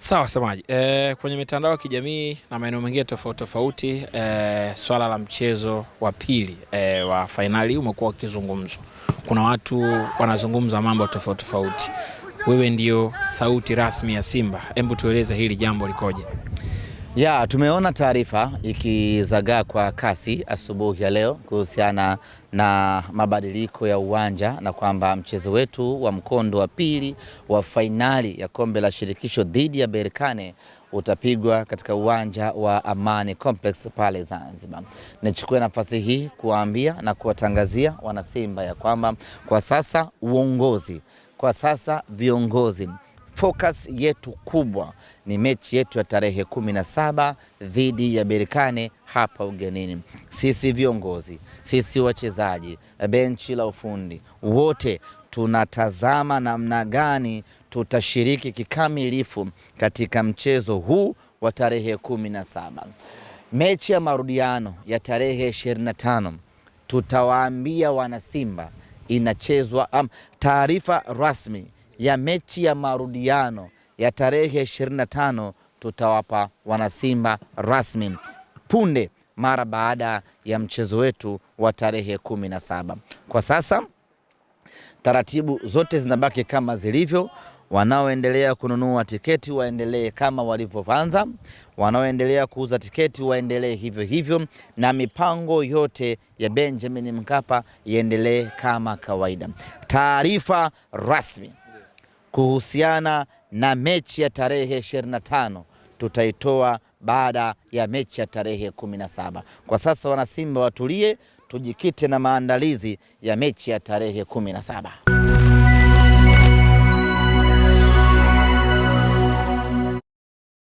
Sawa semaji. Kwenye mitandao ya kijamii na maeneo mengine tofauti tofauti, swala la mchezo wa pili wa fainali umekuwa ukizungumzwa. Kuna watu wanazungumza mambo tofauti tofauti. Wewe ndio sauti rasmi ya Simba. Hebu tueleze hili jambo likoje? Tumeona taarifa ikizagaa kwa kasi asubuhi ya leo kuhusiana na mabadiliko ya uwanja na kwamba mchezo wetu wa mkondo wa pili wa fainali ya kombe la shirikisho dhidi ya Berkane utapigwa katika uwanja wa Amani Complex pale Zanzibar. Nichukue nafasi hii kuwaambia na kuwatangazia wana Simba ya kwamba kwa sasa uongozi, kwa sasa viongozi, focus yetu kubwa ni mechi yetu ya tarehe 17 dhidi ya Berkane hapa ugenini. Sisi viongozi, sisi wachezaji, benchi la ufundi, wote tunatazama namna gani tutashiriki kikamilifu katika mchezo huu wa tarehe 17. Mechi ya marudiano ya tarehe 25 tutawaambia wana Simba inachezwa. Taarifa rasmi ya mechi ya marudiano ya tarehe 25 tutawapa wanasimba rasmi punde mara baada ya mchezo wetu wa tarehe 17. Kwa sasa taratibu zote zinabaki kama zilivyo. Wanaoendelea kununua tiketi waendelee kama walivyoanza, wanaoendelea kuuza tiketi waendelee hivyo hivyo, na mipango yote ya Benjamin Mkapa iendelee kama kawaida. Taarifa rasmi kuhusiana na mechi ya tarehe 25 tutaitoa baada ya mechi ya tarehe 17. Kwa sasa wana Simba watulie, tujikite na maandalizi ya mechi ya tarehe 17.